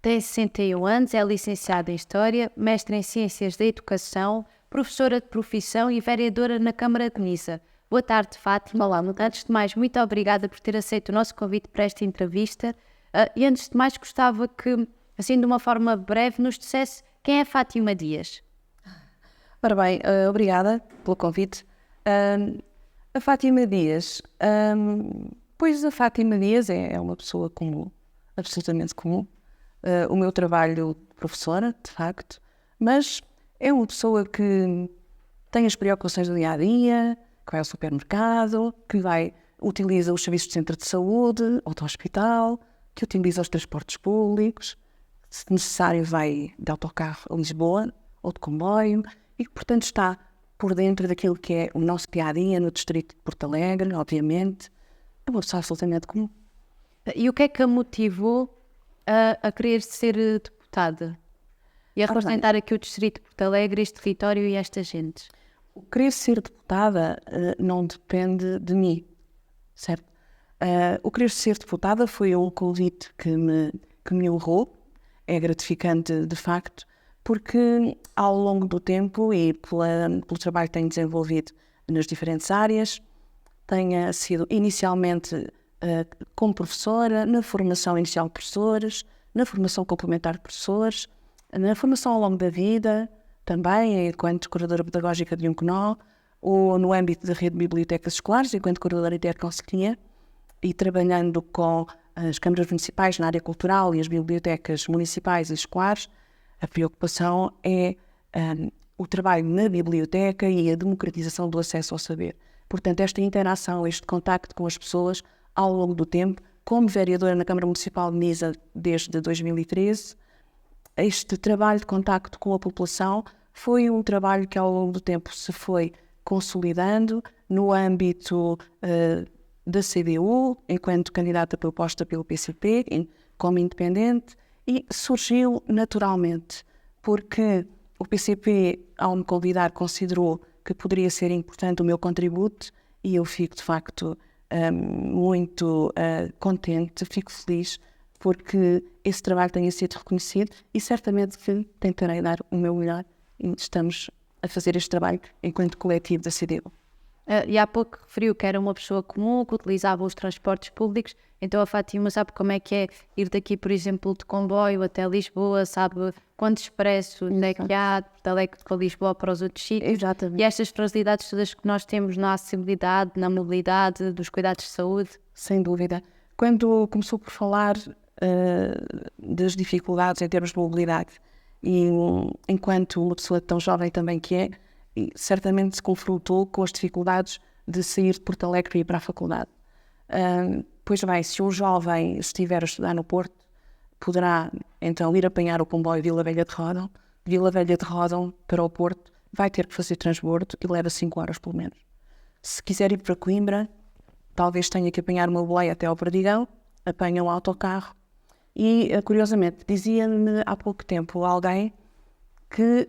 tem 61 anos, é licenciada em História, mestre em Ciências da Educação, professora de profissão e vereadora na Câmara de Nisa. Boa tarde, Fátima. Olá, antes de mais, muito obrigada por ter aceito o nosso convite para esta entrevista. E antes de mais, gostava que, assim de uma forma breve, nos dissesse quem é Fátima Dias. Ora bem, obrigada pelo convite. A Fátima Dias, pois a Fátima Dias é uma pessoa comum, absolutamente comum. O meu trabalho de professora, de facto, mas é uma pessoa que tem as preocupações do dia-a-dia, que vai ao supermercado, que utiliza os serviços de centro de saúde ou do hospital, que utiliza os transportes públicos, se necessário vai de autocarro a Lisboa ou de comboio, e que, portanto, está por dentro daquilo que é o nosso dia-a-dia no distrito de Porto Alegre, obviamente. É uma pessoa absolutamente comum. E o que é que a motivou a querer ser deputada? E a representar aqui o distrito de Porto Alegre, este território e esta gente? O querer ser deputada não depende de mim, certo? O querer ser deputada foi um convite que me honrou. É gratificante, de facto, porque ao longo do tempo e pelo trabalho que tenho desenvolvido nas diferentes áreas, tenha sido inicialmente como professora, na formação inicial de professores, na formação complementar de professores, na formação ao longo da vida, também enquanto coordenadora pedagógica de um CNO, ou no âmbito da rede de bibliotecas escolares, enquanto coordenadora interconselhia, e trabalhando com as câmaras municipais na área cultural e as bibliotecas municipais e escolares. A preocupação é o trabalho na biblioteca e a democratização do acesso ao saber. Portanto, esta interação, este contacto com as pessoas ao longo do tempo, como vereadora na Câmara Municipal de Nisa desde 2013, este trabalho de contacto com a população foi um trabalho que ao longo do tempo se foi consolidando no âmbito da CDU, enquanto candidata proposta pelo PCP, como independente, e surgiu naturalmente, porque o PCP, ao me convidar, considerou que poderia ser importante o meu contributo, e eu fico, de facto, muito contente, fico feliz, porque esse trabalho tenha sido reconhecido e certamente que tentarei dar o meu melhor, e estamos a fazer este trabalho enquanto coletivo da CDU. E há pouco referiu que era uma pessoa comum, que utilizava os transportes públicos, então a Fátima sabe como é que é ir daqui, por exemplo, de comboio até Lisboa, sabe quantos expressos é que há de Porto Alegre para Lisboa para os outros sítios. Exatamente. E estas facilidades todas que nós temos na acessibilidade, na mobilidade, dos cuidados de saúde. Sem dúvida. Quando começou por falar das dificuldades em termos de mobilidade, e enquanto uma pessoa tão jovem também que é, certamente se confrontou com as dificuldades de sair de Porto Alegre para ir para a faculdade. Pois bem, se um jovem estiver a estudar no Porto, poderá então ir apanhar o comboio Vila Velha de Ródão para o Porto, vai ter que fazer transbordo e leva 5 horas pelo menos. Se quiser ir para Coimbra, talvez tenha que apanhar uma boleia até ao Perdigão, apanha um autocarro. E, curiosamente, dizia-me há pouco tempo alguém que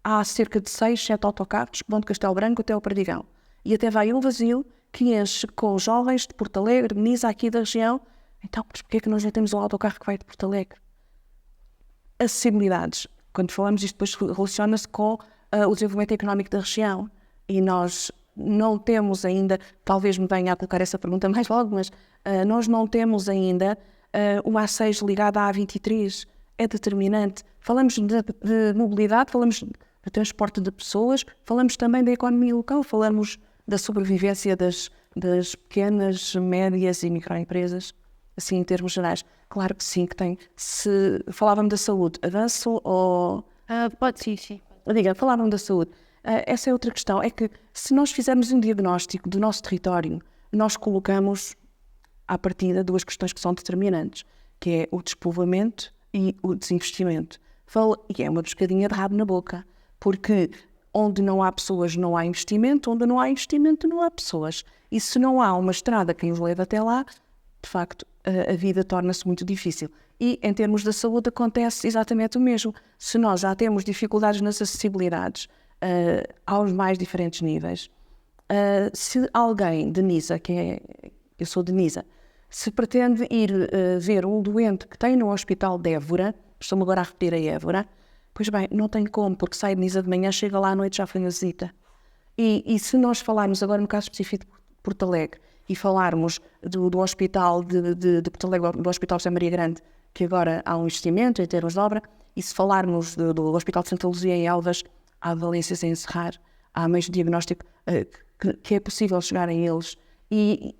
há cerca de 6, 7 autocarros que vão de Castelo Branco até ao Perdigão. E até vai um vazio que enche com jovens de Porto Alegre, de Nisa, aqui da região. Então, mas porquê é que nós não temos um autocarro que vai de Porto Alegre? Acessibilidades. Quando falamos isto, depois relaciona-se com o desenvolvimento económico da região. E nós não temos ainda, talvez me venha a colocar essa pergunta mais logo, mas nós não temos ainda o A6 ligado à A23. É determinante. Falamos de mobilidade, falamos de transporte de pessoas, falamos também da economia local, falamos da sobrevivência das pequenas, médias e microempresas, assim em termos gerais. Claro que sim, que tem. Se falávamos da saúde, avanço ou... Pode sim. Diga, falavam da saúde. Essa é outra questão, é que se nós fizermos um diagnóstico do nosso território, nós colocamos à partida 2 questões que são determinantes, que é o despovoamento e o desinvestimento. E é uma pescadinha de rabo na boca, porque onde não há pessoas não há investimento, onde não há investimento não há pessoas. E se não há uma estrada que nos leve até lá, de facto, a vida torna-se muito difícil. E em termos da saúde acontece exatamente o mesmo. Se nós já temos dificuldades nas acessibilidades aos mais diferentes níveis, se alguém de Nisa, eu sou de Nisa, Se pretende ir ver um doente que tem no Hospital de Évora, estou-me agora a repetir a Évora, pois bem, não tem como, porque sai de Nisa de manhã, chega lá à noite, já foi a visita. E se nós falarmos agora no caso específico de Porto Alegre e falarmos do Hospital de Porto Alegre, do Hospital José Maria Grande, que agora há um investimento em termos de obra, e se falarmos do Hospital de Santa Luzia em Elvas, há valências a encerrar, há meios de diagnóstico que é possível chegar a eles, e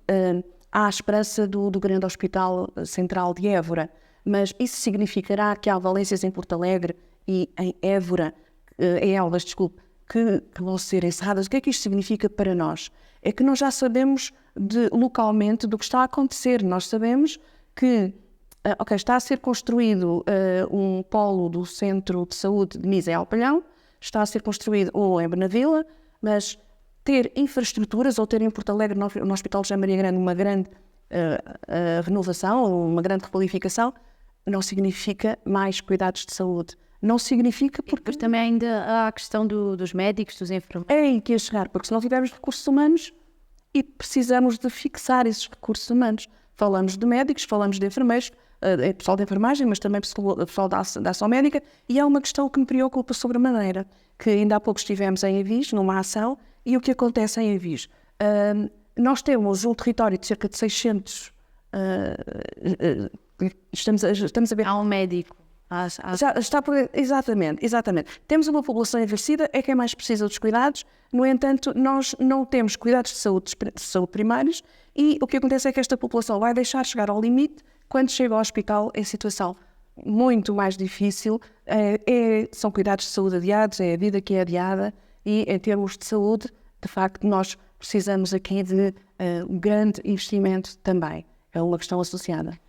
há a esperança do grande Hospital Central de Évora, mas isso significará que há valências em Porto Alegre e em Évora, em Elvas, desculpe, que vão ser encerradas. O que é que isto significa para nós? É que nós já sabemos localmente do que está a acontecer. Nós sabemos que está a ser construído um polo do Centro de Saúde de Nisa em Alpalhão, está a ser construído um em Benavila, mas ter infraestruturas, ou ter em Porto Alegre, no Hospital José Maria Grande, uma grande renovação, ou uma grande requalificação, não significa mais cuidados de saúde. Não significa porque... Depois também ainda há a questão dos médicos, dos enfermeiros. É aí que ia chegar, porque se não tivermos recursos humanos e precisamos de fixar esses recursos humanos. Falamos de médicos, falamos de enfermeiros, pessoal de enfermagem, mas também pessoal da ação médica, e há uma questão que me preocupa sobremaneira, que ainda há pouco estivemos em Avis, numa ação, e o que acontece em Avis? Nós temos um território de cerca de 600... estamos a ver... Há um médico. Já está por... Exatamente. Temos uma população envelhecida, é quem mais precisa dos cuidados. No entanto, nós não temos cuidados de saúde primários, e o que acontece é que esta população vai deixar chegar ao limite quando chega ao hospital em situação muito mais difícil. São cuidados de saúde adiados, é a vida que é adiada, e em termos de saúde, de facto, nós precisamos aqui de um grande investimento também. É uma questão associada.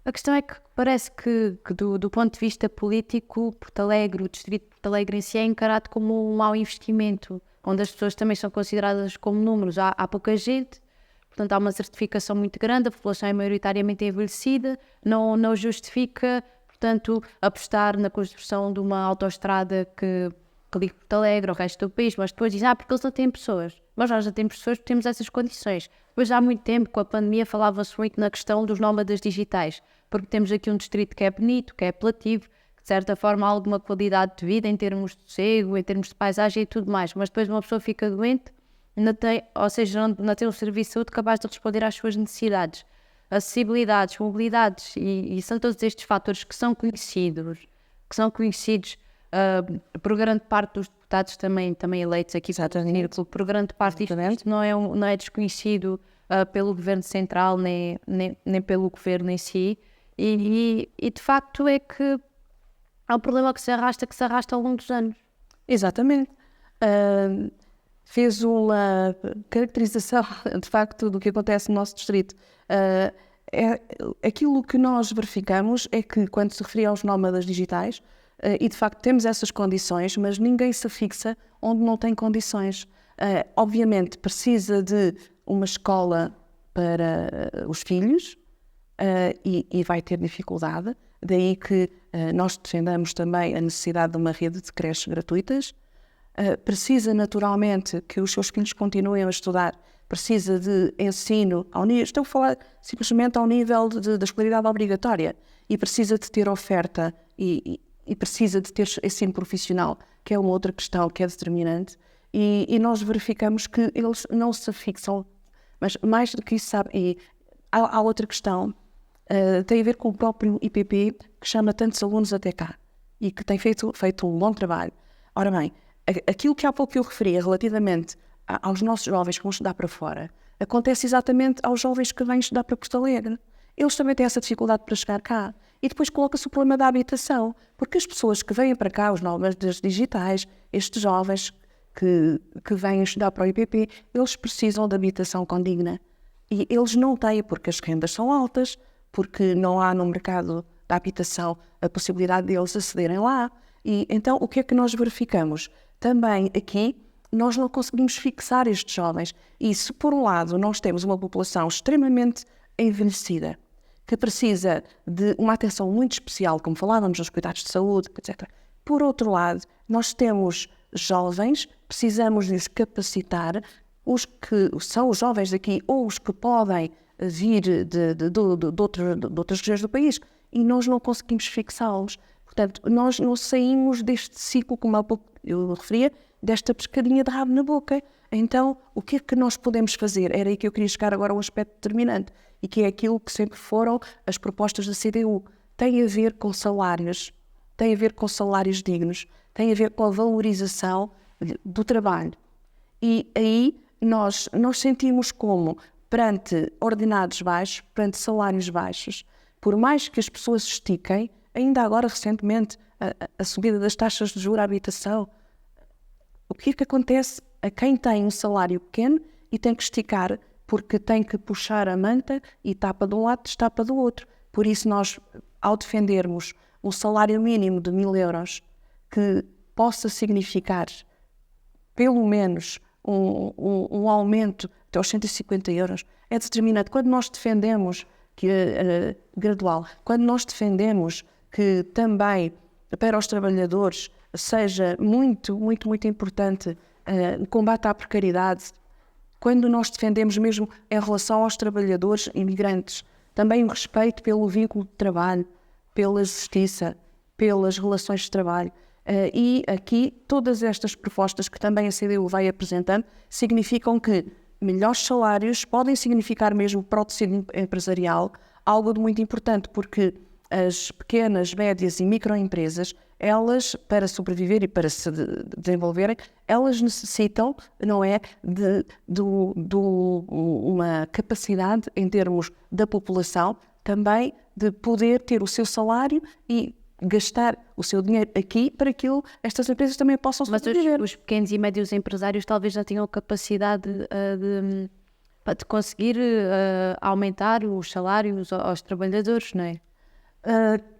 A questão é que parece que do ponto de vista político, Porto Alegre, o distrito de Porto Alegre em si, é encarado como um mau investimento, onde as pessoas também são consideradas como números. Há pouca gente, portanto há uma certificação muito grande, a população é maioritariamente envelhecida, não justifica, portanto, apostar na construção de uma autoestrada que ligue Porto Alegre ao resto do país, mas depois dizem, porque eles não têm pessoas. Mas nós já temos pessoas porque temos essas condições. Depois há muito tempo, com a pandemia, falava-se muito na questão dos nómadas digitais, porque temos aqui um distrito que é bonito, que é apelativo, que de certa forma há alguma qualidade de vida em termos de sossego, em termos de paisagem e tudo mais, mas depois uma pessoa fica doente, não tem um serviço de saúde capaz de responder às suas necessidades. Acessibilidades, mobilidades, e são todos estes fatores que são conhecidos por grande parte dos deputados também eleitos aqui por grande parte disto não é desconhecido pelo Governo Central nem pelo Governo em si, e de facto é que há um problema que se arrasta ao longo dos anos. Exatamente. Fez uma caracterização de facto do que acontece no nosso distrito. Aquilo que nós verificamos é que quando se referia aos nómadas digitais, e de facto temos essas condições, mas ninguém se fixa onde não tem condições. Obviamente precisa de uma escola para os filhos, e vai ter dificuldade, daí que nós defendamos também a necessidade de uma rede de creches gratuitas. Precisa naturalmente que os seus filhos continuem a estudar, precisa de ensino ao nível, estou a falar simplesmente ao nível da escolaridade obrigatória, e precisa de ter oferta e precisa de ter ensino profissional, que é uma outra questão que é determinante, e nós verificamos que eles não se fixam, mas mais do que isso, sabe, e há outra questão, tem a ver com o próprio IPP, que chama tantos alunos até cá, e que tem feito um bom trabalho. Ora bem, aquilo que há pouco eu referia relativamente aos nossos jovens que vão estudar para fora, acontece exatamente aos jovens que vêm estudar para Porto Alegre. Eles também têm essa dificuldade para chegar cá. E depois coloca-se o problema da habitação, porque as pessoas que vêm para cá, os nómadas digitais, estes jovens que vêm estudar para o IPP, eles precisam de habitação condigna. E eles não têm, porque as rendas são altas, porque não há no mercado da habitação a possibilidade de eles acederem lá. E então o que é que nós verificamos? Também aqui nós não conseguimos fixar estes jovens. E se por um lado nós temos uma população extremamente envelhecida, que precisa de uma atenção muito especial, como falávamos nos cuidados de saúde, etc. Por outro lado, nós temos jovens, precisamos de os capacitar, os que são os jovens aqui, ou os que podem vir de outras regiões do país e nós não conseguimos fixá-los. Portanto, nós não saímos deste ciclo, como há pouco eu referia, desta pescadinha de rabo na boca. Então, o que é que nós podemos fazer? Era aí que eu queria chegar agora a um aspecto determinante, e que é aquilo que sempre foram as propostas da CDU. Tem a ver com salários, tem a ver com salários dignos, tem a ver com a valorização do trabalho. E aí nós sentimos como, perante ordenados baixos, perante salários baixos, por mais que as pessoas estiquem, ainda agora recentemente a subida das taxas de juros à habitação, o que é que acontece a quem tem um salário pequeno e tem que esticar porque tem que puxar a manta e tapa de um lado, destapa do outro. Por isso nós, ao defendermos um salário mínimo de 1.000 euros que possa significar pelo menos um aumento até aos 150 euros, é determinante. Quando nós defendemos que gradual, quando nós defendemos que também para os trabalhadores seja muito importante o combate à precariedade, quando nós defendemos mesmo em relação aos trabalhadores imigrantes, também o respeito pelo vínculo de trabalho, pela justiça, pelas relações de trabalho. E aqui todas estas propostas que também a CDU vai apresentando significam que melhores salários podem significar mesmo para o tecido empresarial algo de muito importante, porque as pequenas, médias e microempresas, elas, para sobreviver e para se desenvolverem, elas necessitam, não é, de uma capacidade em termos da população também de poder ter o seu salário e gastar o seu dinheiro aqui para que estas empresas também possam sobreviver. Mas os pequenos e médios empresários talvez já tenham capacidade de conseguir aumentar os salários aos trabalhadores, não é?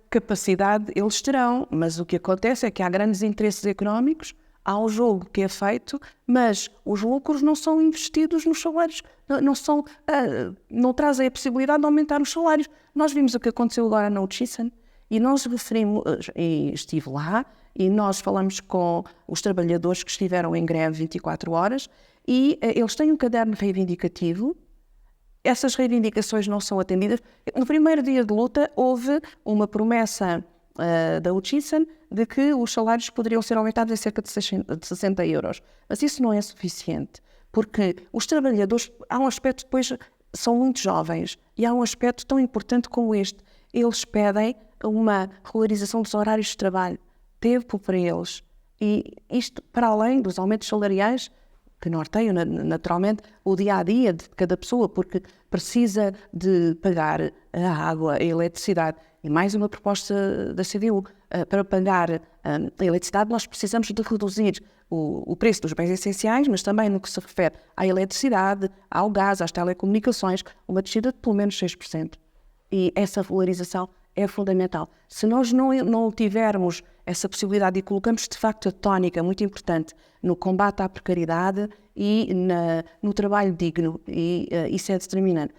Capacidade eles terão, mas o que acontece é que há grandes interesses económicos, há um jogo que é feito, mas os lucros não são investidos nos salários, não trazem a possibilidade de aumentar os salários. Nós vimos o que aconteceu agora na Hutchison e nós referimos, e estive lá, e nós falamos com os trabalhadores que estiveram em greve 24 horas e eles têm um caderno reivindicativo. Essas reivindicações não são atendidas. No primeiro dia de luta houve uma promessa da Hutchison de que os salários poderiam ser aumentados em cerca de 60 euros. Mas isso não é suficiente, porque os trabalhadores, há um aspecto depois, são muito jovens, e há um aspecto tão importante como este. Eles pedem uma regularização dos horários de trabalho, tempo para eles. E isto, para além dos aumentos salariais, que norteiam naturalmente o dia-a-dia de cada pessoa, porque precisa de pagar a água, a eletricidade. E mais uma proposta da CDU, para pagar a eletricidade nós precisamos de reduzir o preço dos bens essenciais, mas também no que se refere à eletricidade, ao gás, às telecomunicações, uma descida de pelo menos 6%. E essa valorização é fundamental. Se nós não tivermos essa possibilidade e colocamos de facto a tónica muito importante no combate à precariedade e no trabalho digno, e isso é determinante.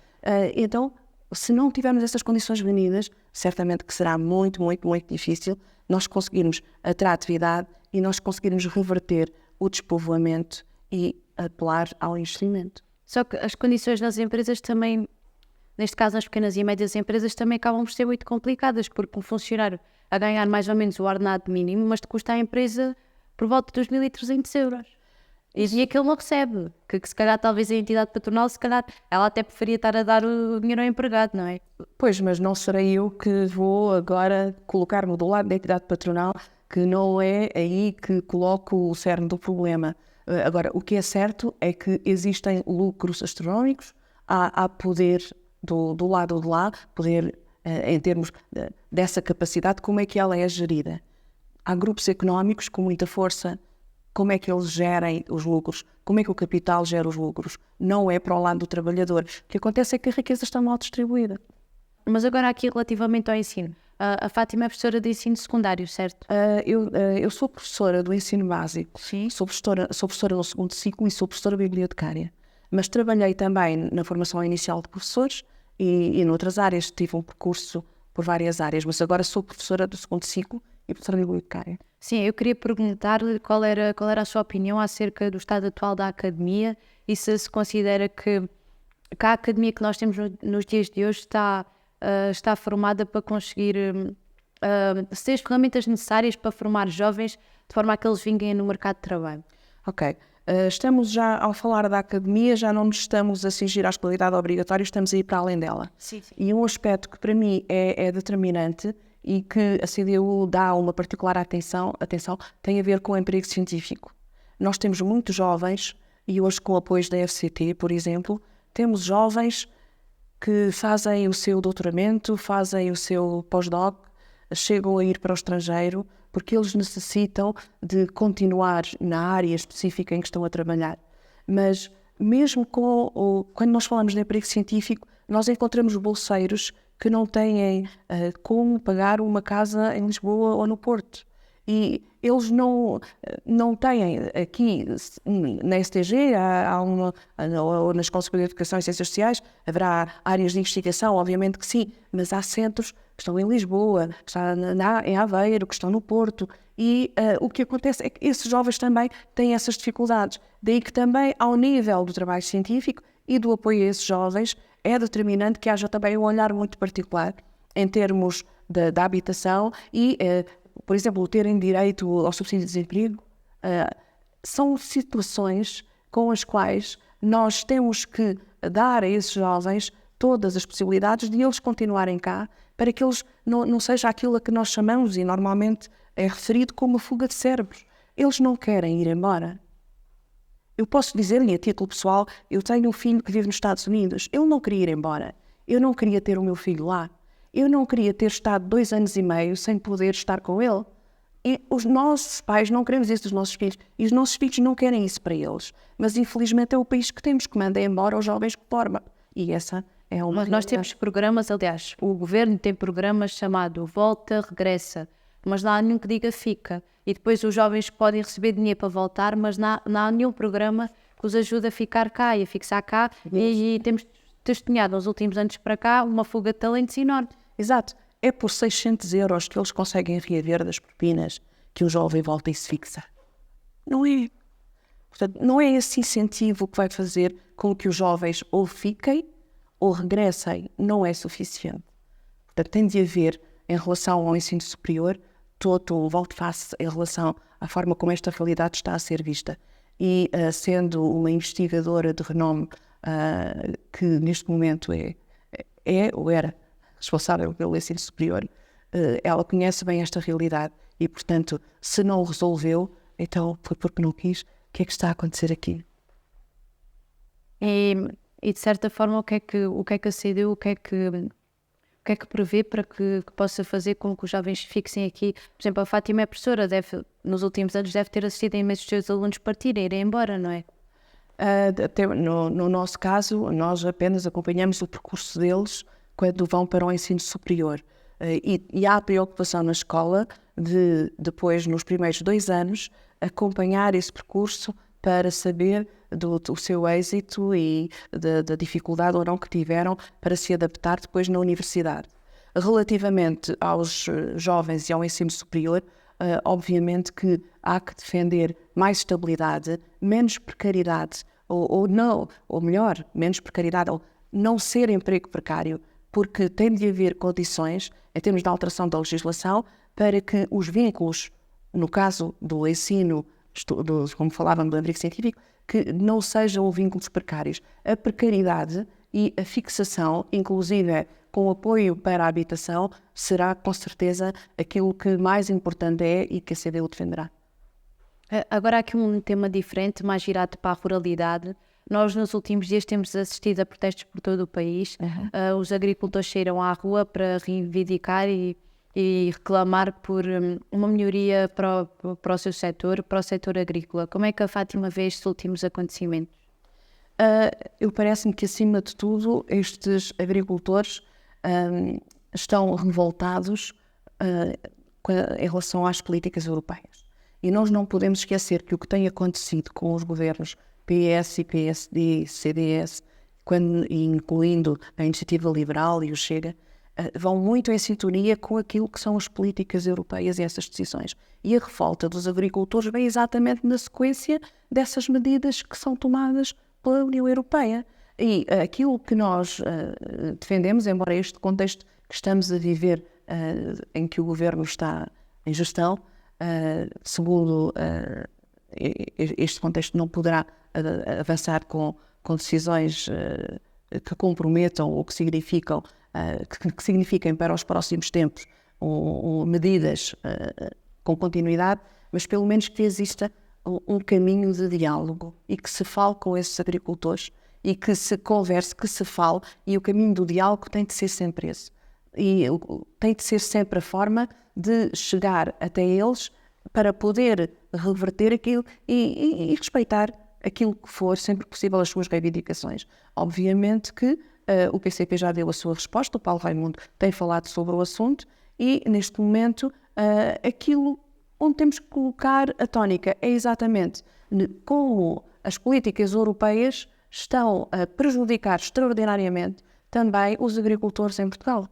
Então, se não tivermos essas condições reunidas, certamente que será muito difícil nós conseguirmos a atratividade e nós conseguirmos reverter o despovoamento e apelar ao investimento. Só que as condições nas empresas também, neste caso nas pequenas e médias empresas, também acabam por ser muito complicadas, porque um funcionário a ganhar mais ou menos o ordenado mínimo, mas te custa à empresa por volta dos 1.300 euros. E aquilo não recebe, que se calhar talvez a entidade patronal, se calhar ela até preferia estar a dar o dinheiro ao empregado, não é? Pois, mas não serei eu que vou agora colocar-me do lado da entidade patronal, que não é aí que coloco o cerne do problema. Agora, o que é certo é que existem lucros astronómicos, há poder do lado de lá, poder em termos dessa capacidade, como é que ela é gerida. Há grupos económicos com muita força, como é que eles gerem os lucros, como é que o capital gera os lucros. Não é para o lado do trabalhador. O que acontece é que a riqueza está mal distribuída. Mas agora aqui relativamente ao ensino. A Fátima é professora de ensino secundário, certo? Eu sou professora do ensino básico. Sim. Sou professora no segundo ciclo e sou professora bibliotecária. Mas trabalhei também na formação inicial de professores e noutras áreas. Tive um percurso por várias áreas, mas agora sou professora do segundo ciclo e professora bibliotecária. Sim, eu queria perguntar-lhe qual era a sua opinião acerca do estado atual da academia e se considera que que a academia que nós temos nos dias de hoje está formada para conseguir ter as ferramentas necessárias para formar jovens de forma a que eles vinguem no mercado de trabalho. Ok. Estamos já, ao falar da academia, já não nos estamos a cingir à escolaridade obrigatória, estamos a ir para além dela. Sim, sim. E um aspecto que para mim é determinante e que a CDU dá uma particular atenção, tem a ver com o emprego científico. Nós temos muitos jovens, e hoje com o apoio da FCT, por exemplo, temos jovens que fazem o seu doutoramento, fazem o seu pós-doc, chegam a ir para o estrangeiro, porque eles necessitam de continuar na área específica em que estão a trabalhar. Mas mesmo quando nós falamos de emprego científico, nós encontramos bolseiros que não têm como pagar uma casa em Lisboa ou no Porto. E eles não têm aqui, na STG, ou na Escola Superior de Educação e Ciências Sociais, haverá áreas de investigação, obviamente que sim, mas há centros que estão em Lisboa, que estão em Aveiro, que estão no Porto, e o que acontece é que esses jovens também têm essas dificuldades. Daí que também, ao nível do trabalho científico e do apoio a esses jovens, é determinante que haja também um olhar muito particular em termos da habitação e, por exemplo, terem direito ao subsídio de desemprego. São situações com as quais nós temos que dar a esses jovens todas as possibilidades de eles continuarem cá, para que eles não seja aquilo a que nós chamamos, e normalmente é referido como a fuga de cérebros. Eles não querem ir embora. Eu posso dizer-lhe a título pessoal, eu tenho um filho que vive nos Estados Unidos, ele não queria ir embora, eu não queria ter o meu filho lá, eu não queria ter estado 2 anos e meio sem poder estar com ele. E os nossos pais não queremos isso dos nossos filhos, e os nossos filhos não querem isso para eles. Mas infelizmente é o país que temos que manda embora os jovens que forma. E essa é uma... Mas nós temos programas, aliás, o governo tem programas chamado Volta, Regressa, mas não há nenhum que diga fica. E depois os jovens podem receber dinheiro para voltar, mas não há nenhum programa que os ajude a ficar cá e a fixar cá. E temos testemunhado nos últimos anos para cá uma fuga de talentos enorme. Exato. É por 600 euros que eles conseguem reaver das propinas que o jovem volta e se fixa. Não é. Portanto, não é esse incentivo que vai fazer com que os jovens ou fiquem ou regressem. Não é suficiente. Portanto, tem de haver, em relação ao ensino superior, todo um volte-face em relação à forma como esta realidade está a ser vista. E sendo uma investigadora de renome que neste momento é ou era responsável pelo ensino superior, ela conhece bem esta realidade e, portanto, se não o resolveu, então foi porque não quis. O que é que está a acontecer aqui? E de certa forma, o que é que a CDU, o que é que prevê para que possa fazer com que os jovens fixem aqui? Por exemplo, a Fátima é professora, nos últimos anos deve ter assistido a imensos seus alunos partirem, irem embora, não é? No nosso caso, nós apenas acompanhamos o percurso deles quando vão para o ensino superior. E há a preocupação na escola de, depois, nos primeiros 2 anos, acompanhar esse percurso para saber do seu êxito e da dificuldade ou não que tiveram para se adaptar depois na universidade. Relativamente aos jovens e ao ensino superior, obviamente que há que defender mais estabilidade, menos precariedade, ou melhor, menos precariedade, ou não ser emprego precário, porque tem de haver condições, em termos de alteração da legislação, para que os vínculos, no caso do ensino, como falávamos do emprego científico, que não sejam vínculos precários. A precariedade e a fixação, inclusive com apoio para a habitação, será com certeza aquilo que mais importante é e que a CDU defenderá. Agora há aqui um tema diferente, mais virado para a ruralidade. Nós nos últimos dias temos assistido a protestos por todo o país. Os agricultores saíram à rua para reivindicar e reclamar por uma melhoria para o seu setor, para o setor agrícola. Como é que a Fátima vê estes últimos acontecimentos? Eu parece-me que, acima de tudo, estes agricultores estão revoltados em relação às políticas europeias. E nós não podemos esquecer que o que tem acontecido com os governos PS e PSD, CDS, incluindo a Iniciativa Liberal e o Chega, vão muito em sintonia com aquilo que são as políticas europeias e essas decisões. E a revolta dos agricultores vem exatamente na sequência dessas medidas que são tomadas pela União Europeia. E aquilo que nós defendemos, embora este contexto que estamos a viver, em que o governo está em gestão, segundo este contexto não poderá avançar com decisões que comprometam ou que significam, que signifiquem para os próximos tempos medidas com continuidade, mas pelo menos que exista um caminho de diálogo e que se fale com esses agricultores e que se converse, que se fale, e o caminho do diálogo tem de ser sempre esse. E tem de ser sempre a forma de chegar até eles para poder reverter aquilo e respeitar aquilo que for sempre possível as suas reivindicações. Obviamente que o PCP já deu a sua resposta, o Paulo Raimundo tem falado sobre o assunto e neste momento aquilo onde temos que colocar a tónica é exatamente como as políticas europeias estão a prejudicar extraordinariamente também os agricultores em Portugal.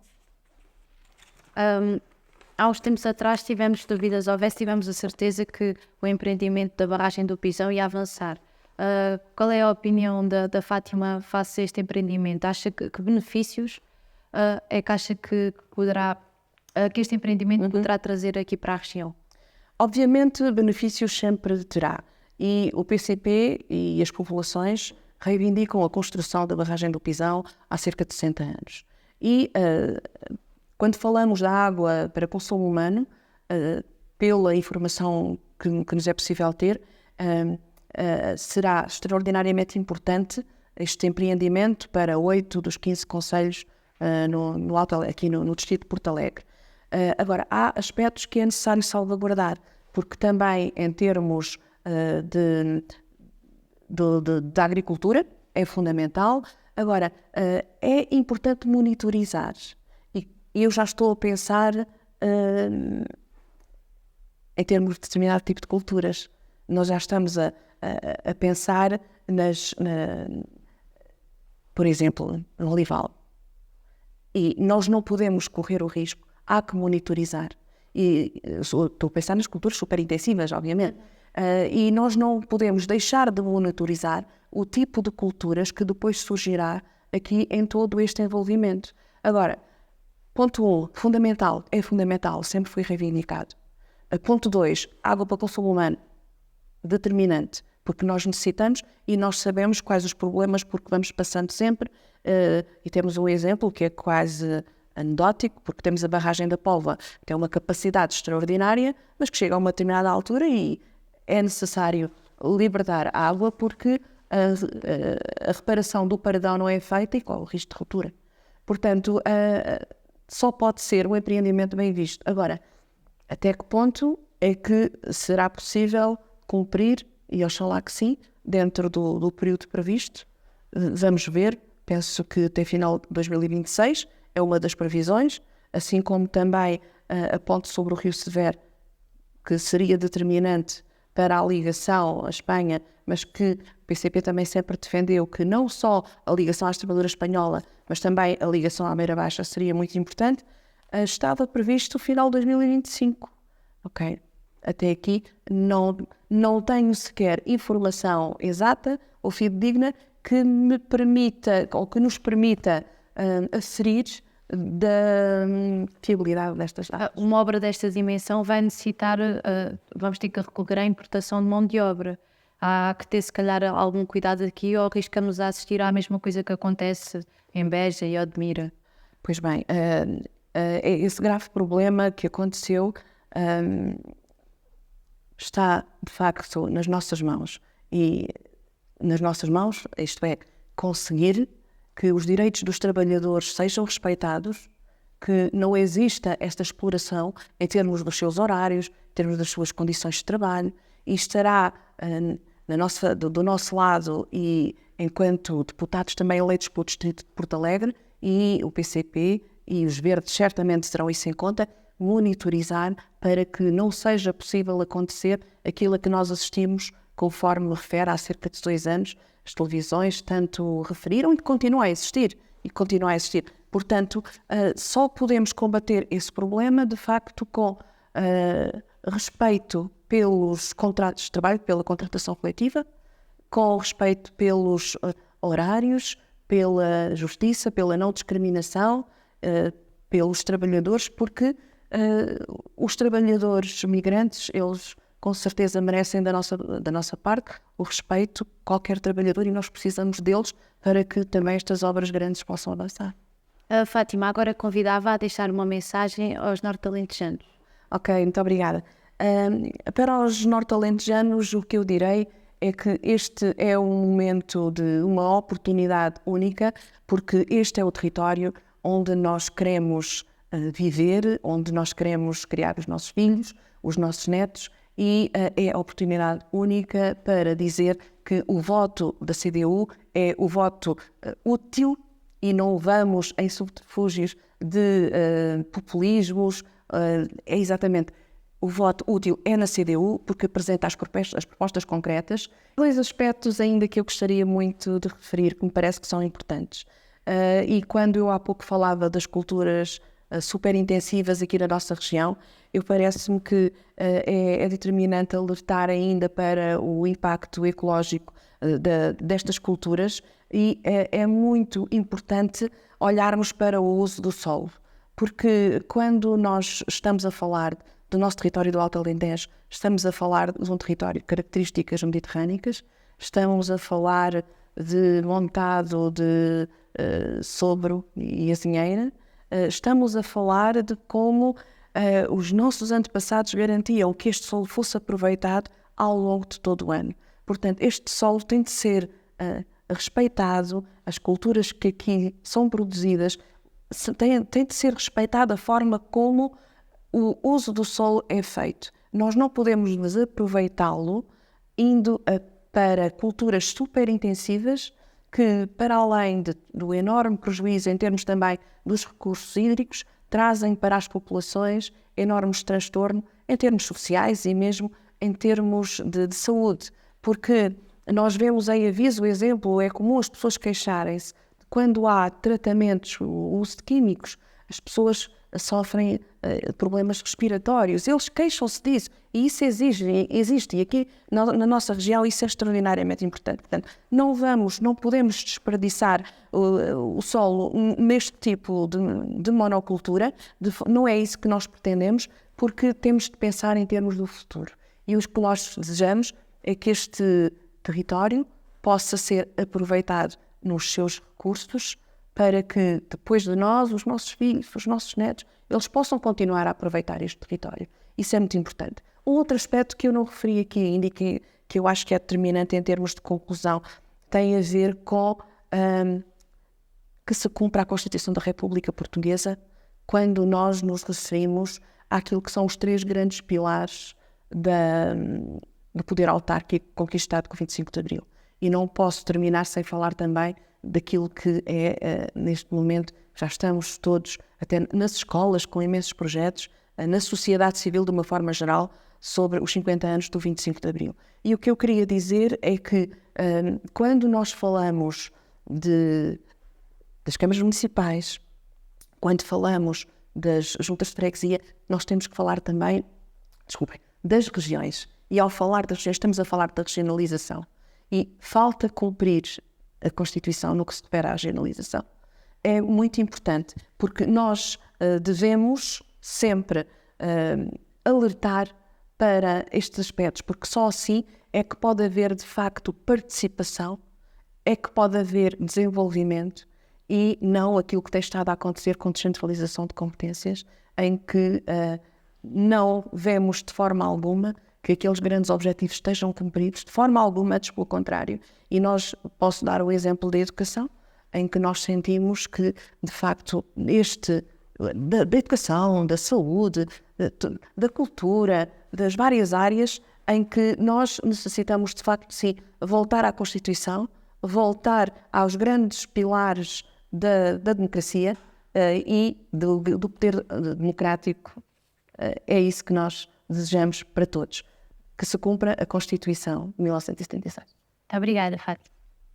Há uns tempos atrás tivemos dúvidas, tivemos a certeza que o empreendimento da barragem do Pisão ia avançar. Qual é a opinião da Fátima face a este empreendimento? Acha que benefícios é que acha que este empreendimento poderá trazer aqui para a região? Obviamente benefícios sempre terá, e o PCP e as populações reivindicam a construção da barragem do Pisão há cerca de 60 anos. E quando falamos da água para consumo humano, pela informação que nos é possível ter, será extraordinariamente importante este empreendimento para 8 dos 15 concelhos aqui no distrito de Porto Alegre. Agora, há aspectos que é necessário salvaguardar, porque também em termos da agricultura é fundamental. Agora, é importante monitorizar. E eu já estou a pensar em termos de determinado tipo de culturas. Nós já estamos a pensar por exemplo, no olival. E nós não podemos correr o risco. Há que monitorizar. E estou a pensar nas culturas superintensivas, obviamente. E nós não podemos deixar de monitorizar o tipo de culturas que depois surgirá aqui em todo este envolvimento. Agora, ponto 1, fundamental, sempre foi reivindicado. Ponto 2, água para consumo humano, determinante, porque nós necessitamos e nós sabemos quais os problemas, porque vamos passando sempre, e temos um exemplo que é quase anedótico, porque temos a barragem da Póvoa, que tem uma capacidade extraordinária, mas que chega a uma determinada altura e é necessário libertar a água porque a reparação do paredão não é feita e corre o risco de ruptura. Portanto, só pode ser um empreendimento bem visto. Agora, até que ponto é que será possível cumprir, e oxalá que sim, dentro do período previsto? Vamos ver, penso que até final de 2026 é uma das previsões, assim como também a ponte sobre o Rio Severo, que seria determinante para a ligação à Espanha, mas que o PCP também sempre defendeu que não só a ligação à Extremadura espanhola, mas também a ligação à Beira Baixa seria muito importante, estava previsto o final de 2025. Ok, até aqui não tenho sequer informação exata ou fidedigna que me permita, ou que nos permita aferir da fiabilidade destas datas. Uma obra desta dimensão vai necessitar, vamos ter que recorrer à importação de mão de obra. Há que ter, se calhar, algum cuidado aqui ou arriscamos a assistir à mesma coisa que acontece em Beja e Odmira? Pois bem, esse grave problema que aconteceu está, de facto, nas nossas mãos. E nas nossas mãos, isto é, conseguir que os direitos dos trabalhadores sejam respeitados, que não exista esta exploração em termos dos seus horários, em termos das suas condições de trabalho, e estará do nosso lado, e enquanto deputados também eleitos pelo Distrito de Porto Alegre, e o PCP e os Verdes certamente terão isso em conta, monitorizar para que não seja possível acontecer aquilo a que nós assistimos, conforme me refere, há cerca de 2 anos, as televisões tanto referiram e continua a existir. Portanto, só podemos combater esse problema, de facto, com respeito pelos contratos de trabalho, pela contratação coletiva, com respeito pelos horários, pela justiça, pela não discriminação, pelos trabalhadores, porque os trabalhadores migrantes, eles com certeza merecem da nossa parte o respeito, qualquer trabalhador, e nós precisamos deles para que também estas obras grandes possam avançar. Fátima, agora convidava a deixar uma mensagem aos norte-alentejanos. Ok, muito obrigada. Para os norte-alentejanos, o que eu direi é que este é um momento de uma oportunidade única, porque este é o território onde nós queremos viver, onde nós queremos criar os nossos filhos, os nossos netos, e é a oportunidade única para dizer que o voto da CDU é o voto útil e não vamos em subterfúgios de populismos. É exatamente, o voto útil é na CDU porque apresenta as propostas concretas. Dois aspectos ainda que eu gostaria muito de referir, que me parece que são importantes. E quando eu há pouco falava das culturas super intensivas aqui na nossa região, parece-me que é determinante alertar ainda para o impacto ecológico destas culturas, e é muito importante olharmos para o uso do solo, porque quando nós estamos a falar do nosso território do Alto Alentejo, estamos a falar de um território de características mediterrânicas, estamos a falar de montado de sobro e azinheira, estamos a falar de como os nossos antepassados garantiam que este solo fosse aproveitado ao longo de todo o ano. Portanto, este solo tem de ser respeitado, as culturas que aqui são produzidas, tem de ser respeitada a forma como o uso do solo é feito. Nós não podemos desaproveitá-lo indo para culturas super intensivas que, para além do enorme prejuízo em termos também dos recursos hídricos, trazem para as populações enormes transtornos em termos sociais e mesmo em termos de saúde. Porque nós vemos em aviso, o exemplo, é comum as pessoas queixarem-se de quando há tratamentos, o uso de químicos, as pessoas sofrem problemas respiratórios, eles queixam-se disso, e isso existe, e aqui na nossa região isso é extraordinariamente importante. Portanto, não podemos desperdiçar o solo neste tipo de monocultura, não é isso que nós pretendemos, porque temos de pensar em termos do futuro. E o que nós desejamos é que este território possa ser aproveitado nos seus recursos, para que depois de nós, os nossos filhos, os nossos netos, eles possam continuar a aproveitar este território. Isso é muito importante. Um outro aspecto que eu não referi aqui ainda e que eu acho que é determinante em termos de conclusão tem a ver com que se cumpra a Constituição da República Portuguesa quando nós nos referimos àquilo que são os 3 grandes pilares do poder autárquico conquistado com o 25 de Abril. E não posso terminar sem falar também daquilo que é, neste momento, já estamos todos, até nas escolas, com imensos projetos, na sociedade civil de uma forma geral, sobre os 50 anos do 25 de Abril. E o que eu queria dizer é que, quando nós falamos das câmaras municipais, quando falamos das juntas de freguesia, nós temos que falar também, das regiões. E ao falar das regiões, estamos a falar da regionalização. E falta cumprir a Constituição no que se refere à regionalização. É muito importante, porque nós devemos sempre alertar para estes aspectos, porque só assim é que pode haver, de facto, participação, é que pode haver desenvolvimento, e não aquilo que tem estado a acontecer com descentralização de competências, em que não vemos de forma alguma que aqueles grandes objetivos estejam cumpridos, de forma alguma, antes pelo contrário. E posso dar o exemplo da educação, em que nós sentimos que, de facto, da educação, da saúde, da cultura, das várias áreas, em que nós necessitamos, de facto, sim, voltar à Constituição, voltar aos grandes pilares da democracia e do poder democrático. É isso que nós desejamos para todos. Que se cumpra a Constituição de 1976. Muito obrigada, Fátima.